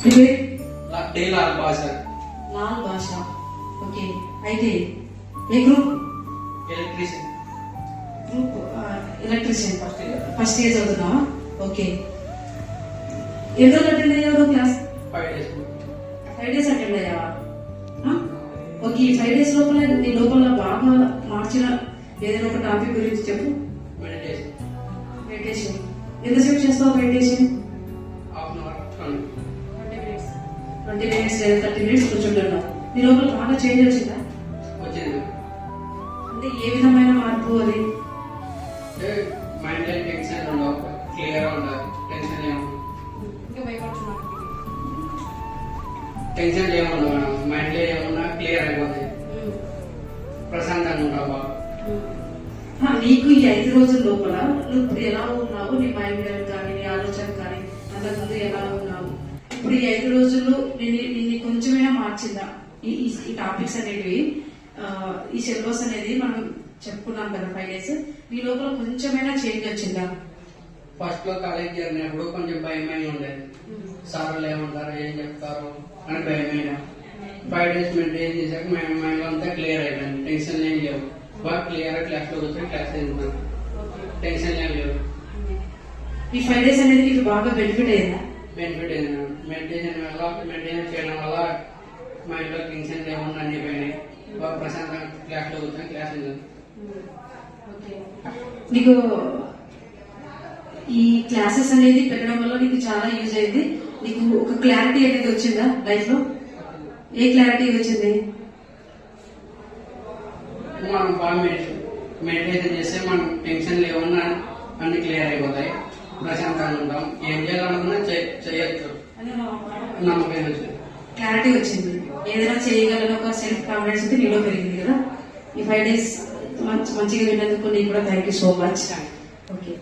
లాల్ భాష. లాల్ భాష. ఓకే. అయితే ఏ group? Electrician. Group electrician. First year చదువుతున్నావా? ఓకే. ఎన్ని రోజులు అటెండ్ అయ్యావు క్లాస్? 5 days. 5 days అటెండ్ అయ్యావా? ఓకే. ఈ 5 days లోపల నీ లోపల బాగా మార్చిన ఏదైనా ఒక టాపిక్ గురించి చెప్పు. మెడిటేషన్. మెడిటేషన్ ఎంతసేపు చేస్తావు meditation? Half an hour, 20 minutes లేదా 30 minutes కూర్చుంటున్నావు. నీ లోపల బాగా చేంజ్ వచ్చిందా? వచ్చింది. అంటే ఏ విధమైన మార్పు అది? మైండ్ టెన్షన్ ఉండవు, క్లియర్ ఉండాలి. టెన్షన్ ఏముండదు. ఇంకా భయపడుతున్నాను. టెన్షన్ ఏముండదు మేడం. మైండ్ లో ఏమున్నా క్లియర్ అయిపోతుంది. ప్రశాంతంగా ఉంటావు బాగా. నీకు ఈ 5 రోజుల లోపల నువ్వు ఇప్పుడు ఎలా ఉన్నావు? నీ మైండ్ కానీ నీ ఆలోచన కానీ అంతకుముందు ఎలా ఉన్నావు? ఇప్పుడు ఈ 5 రోజుల్లో నిన్ను కొంచెమైనా మార్చిందా? ఈ టాపిక్స్ అనేవి, ఈ సిలబస్ అనేది మనం చెప్పుకున్నాం కదా 5 days, నీ లోపల కొంచెమైనా చేంజ్ వచ్చిందా? ఫస్ట్ లో కాలేజ్ జరిగినప్పుడు కొంచెం భయమైన ఉండేది. సార్లు ఏమంటారు, ఏం చెప్తారు అని భయమైన. 5 days మెయింటైన్ చేశాక మైండ్ అంతా క్లియర్ అయిపోయింది. టెన్షన్ ఏం లేవు. బాగా క్లియర్ గా క్లాస్ లో కూర్చొని క్లాస్ తింటున్నాను. టెన్షన్ ఏం లేవు. ఈ 5 days అనేది నీకు బాగా బెనిఫిట్ అయ్యిందా? బెనిఫిట్ అయింది. మెయింటైన్ చేయడం వల్ల మైండ్ లో టెన్షన్ ఏమన్నా అన్ని పోయినాయి. బాగా ప్రశాంతంగా క్లాస్ లో కూర్చొని క్లాస్ తింటాను. నీకు ఈ క్లాసెస్ అనేది పెట్టడం వల్ల నీకు చాలా యూజ్ అయింది. నీకు ఒక క్లారిటీ అనేది వచ్చిందా లైఫ్ లో? ఏ క్లారిటీ వచ్చింది? మనం బాగా మెడిటేషన్ చేస్తే మనం టెన్షన్ లేవన్నా అన్ని క్లియర్ అయిపోతాయి. ప్రశాంతంగా ఉంటాం. ఏం చేయాలనుకున్నా చేయొచ్చు. నమ్మకం వచ్చింది. క్లారిటీ వచ్చింది. ఏదైనా చేయగలని ఒక సెల్ఫ్ కాన్ఫిడెన్స్ అయితే నీలో పెరిగింది కదా. ఈ 5 days మంచిగా విన్నందుకు నీకు కూడా thank you so much. Okay.